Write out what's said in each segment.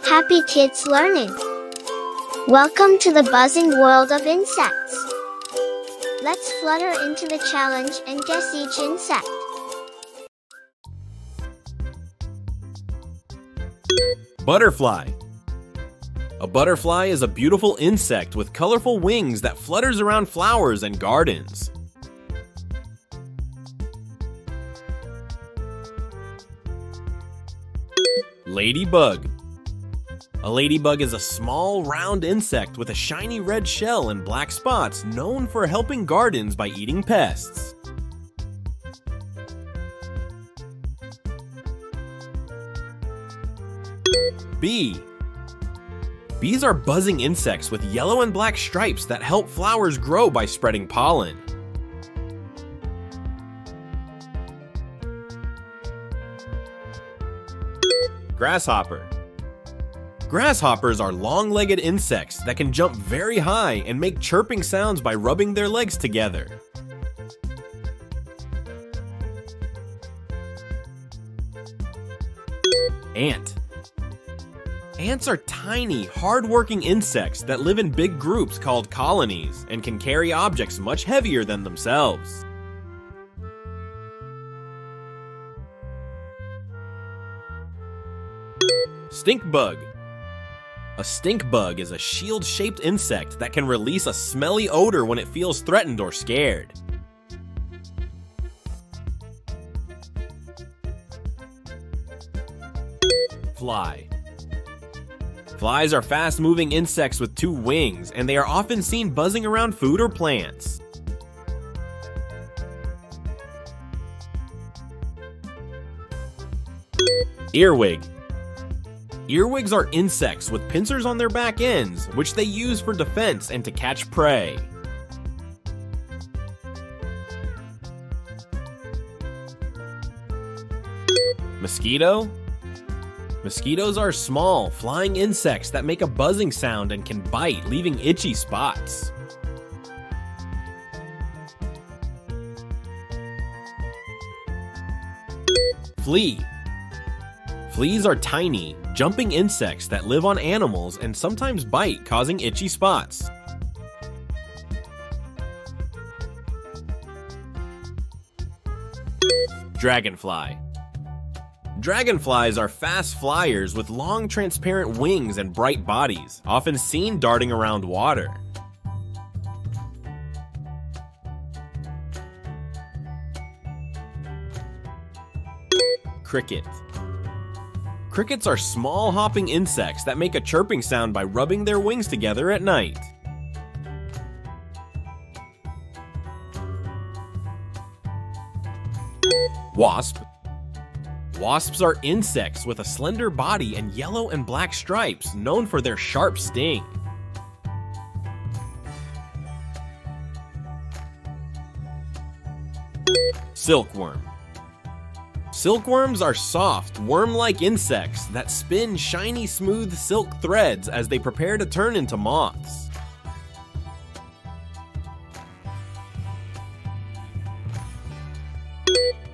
Happy kids learning! Welcome to the buzzing world of insects. Let's flutter into the challenge and guess each insect. Butterfly. A butterfly is a beautiful insect with colorful wings that flutters around flowers and gardens. Ladybug. A ladybug is a small, round insect with a shiny red shell and black spots known for helping gardens by eating pests. Bee. Bees are buzzing insects with yellow and black stripes that help flowers grow by spreading pollen. Grasshopper. Grasshoppers are long-legged insects that can jump very high and make chirping sounds by rubbing their legs together. Ant. Ants are tiny, hard-working insects that live in big groups called colonies and can carry objects much heavier than themselves. Stink bug. A stink bug is a shield-shaped insect that can release a smelly odor when it feels threatened or scared. Fly. Flies are fast-moving insects with two wings, and they are often seen buzzing around food or plants. Earwig. Earwigs are insects with pincers on their back ends, which they use for defense and to catch prey. Mosquito. Mosquitoes are small, flying insects that make a buzzing sound and can bite, leaving itchy spots. Flea. Fleas are tiny, jumping insects that live on animals and sometimes bite, causing itchy spots. Dragonfly. Dragonflies are fast flyers with long transparent wings and bright bodies, often seen darting around water. Cricket. Crickets are small hopping insects that make a chirping sound by rubbing their wings together at night. Wasp. Wasps are insects with a slender body and yellow and black stripes, known for their sharp sting. Silkworm. Silkworms are soft, worm-like insects that spin shiny, smooth silk threads as they prepare to turn into moths.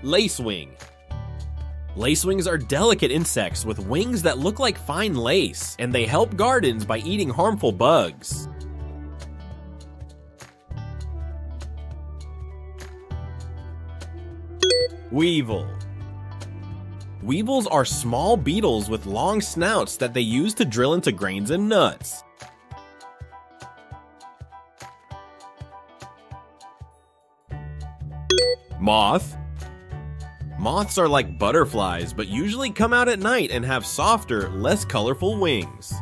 Lacewing. Lacewings are delicate insects with wings that look like fine lace, and they help gardens by eating harmful bugs. Weevil. Weevils are small beetles with long snouts that they use to drill into grains and nuts. Moth. Moths are like butterflies, but usually come out at night and have softer, less colorful wings.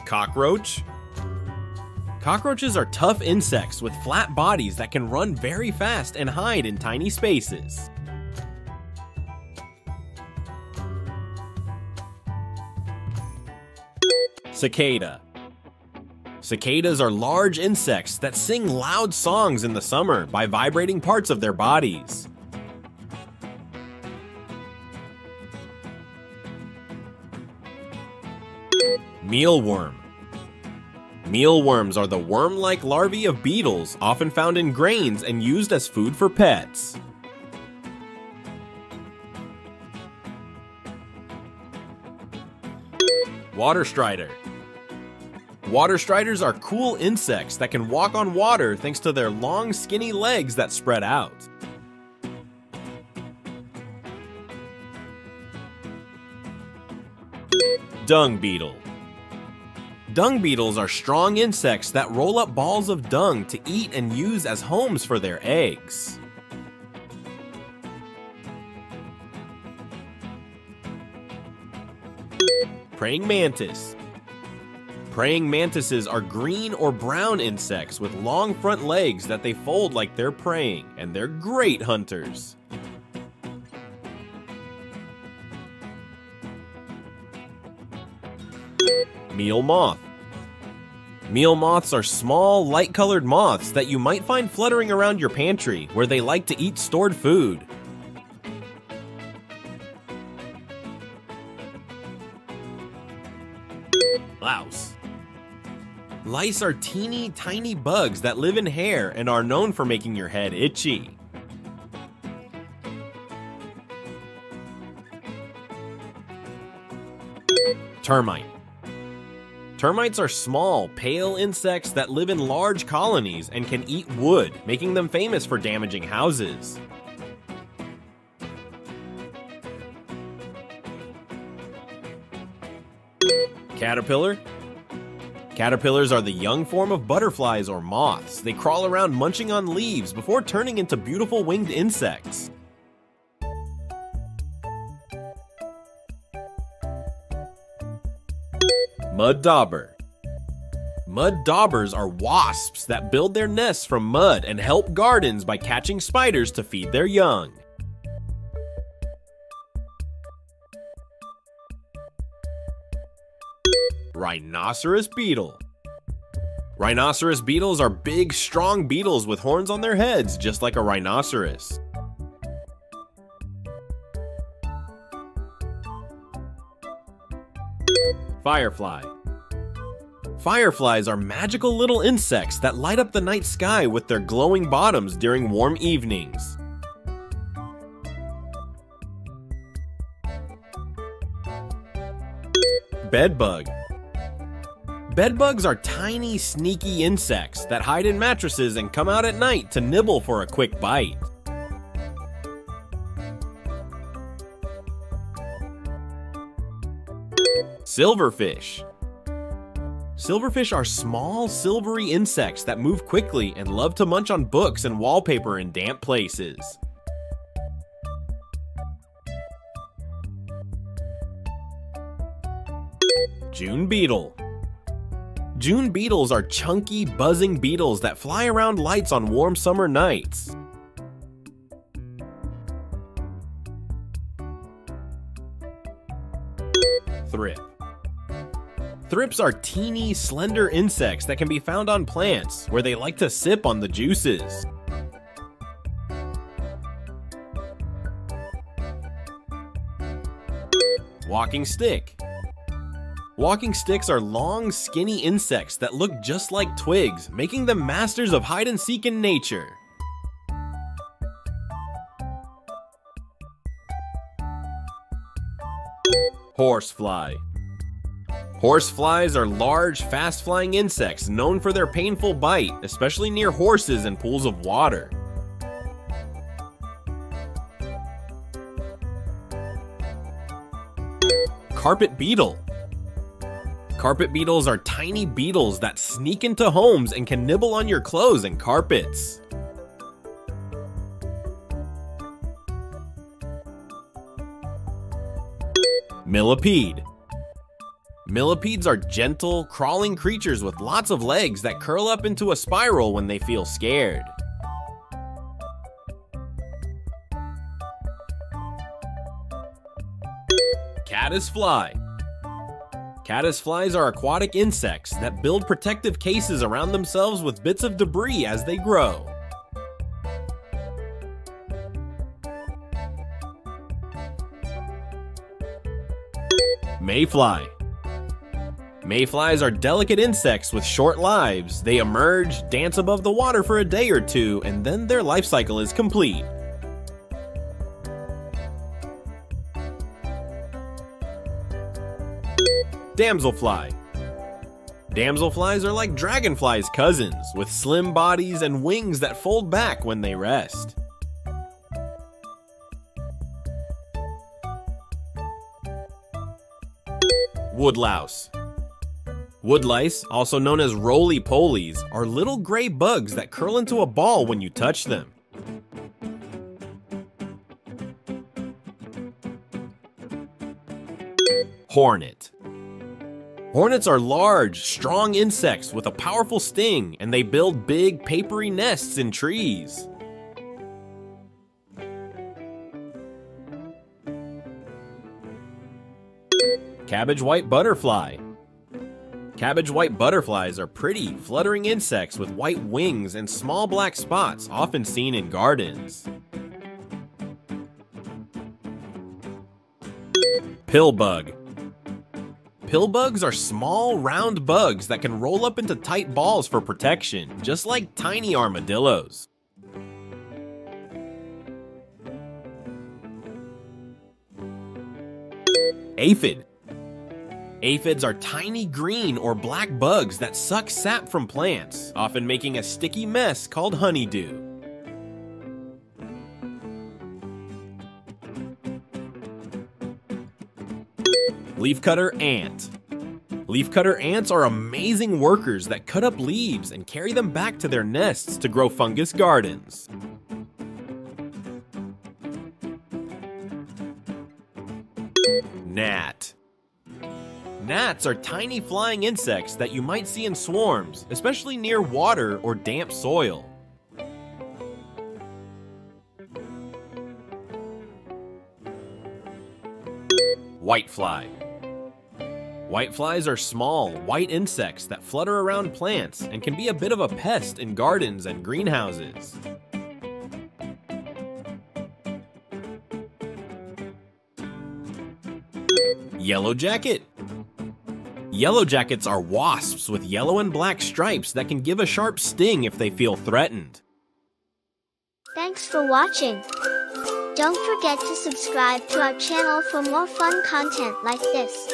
Cockroach. Cockroaches are tough insects with flat bodies that can run very fast and hide in tiny spaces. Cicada. Cicadas are large insects that sing loud songs in the summer by vibrating parts of their bodies. Mealworm. Mealworms are the worm-like larvae of beetles, often found in grains and used as food for pets. Water strider. Water striders are cool insects that can walk on water thanks to their long, skinny legs that spread out. Dung beetle. Dung beetles are strong insects that roll up balls of dung to eat and use as homes for their eggs. Praying mantis. Praying mantises are green or brown insects with long front legs that they fold like they're praying, and they're great hunters. Meal moth. Meal moths are small, light-colored moths that you might find fluttering around your pantry, where they like to eat stored food. Louse. Lice are teeny, tiny bugs that live in hair and are known for making your head itchy. Termite. Termites are small, pale insects that live in large colonies and can eat wood, making them famous for damaging houses. Caterpillar. Caterpillars are the young form of butterflies or moths. They crawl around munching on leaves before turning into beautiful winged insects. Mud dauber. Mud daubers are wasps that build their nests from mud and help gardens by catching spiders to feed their young. Rhinoceros beetle. Rhinoceros beetles are big, strong beetles with horns on their heads, just like a rhinoceros. Firefly. Fireflies are magical little insects that light up the night sky with their glowing bottoms during warm evenings. Bedbug. Bedbugs are tiny, sneaky insects that hide in mattresses and come out at night to nibble for a quick bite. Silverfish. Silverfish are small, silvery insects that move quickly and love to munch on books and wallpaper in damp places. June beetle. June beetles are chunky, buzzing beetles that fly around lights on warm summer nights. Thrip. Thrips are teeny, slender insects that can be found on plants, where they like to sip on the juices. Walking stick. Walking sticks are long, skinny insects that look just like twigs, making them masters of hide-and-seek in nature. Horsefly. Horseflies are large, fast-flying insects known for their painful bite, especially near horses and pools of water. Carpet beetle. Carpet beetles are tiny beetles that sneak into homes and can nibble on your clothes and carpets. Millipede. Millipedes are gentle, crawling creatures with lots of legs that curl up into a spiral when they feel scared. Caddisfly. Caddisflies are aquatic insects that build protective cases around themselves with bits of debris as they grow. Mayfly. Mayflies are delicate insects with short lives. They emerge, dance above the water for a day or two, and then their life cycle is complete. Damselfly. Damselflies are like dragonflies' cousins, with slim bodies and wings that fold back when they rest. Woodlouse. Woodlice, also known as roly-polies, are little gray bugs that curl into a ball when you touch them. Hornet. Hornets are large, strong insects with a powerful sting, and they build big, papery nests in trees. Cabbage white butterfly. Cabbage white butterflies are pretty, fluttering insects with white wings and small black spots, often seen in gardens. Pillbug. Pillbugs are small, round bugs that can roll up into tight balls for protection, just like tiny armadillos. Aphid. Aphids are tiny green or black bugs that suck sap from plants, often making a sticky mess called honeydew. Leafcutter ant. Leafcutter ants are amazing workers that cut up leaves and carry them back to their nests to grow fungus gardens. Gnat. Gnats are tiny flying insects that you might see in swarms, especially near water or damp soil. Whitefly. Whiteflies are small, white insects that flutter around plants and can be a bit of a pest in gardens and greenhouses. Yellow jacket. Yellow jackets are wasps with yellow and black stripes that can give a sharp sting if they feel threatened. Thanks for watching. Don't forget to subscribe to our channel for more fun content like this.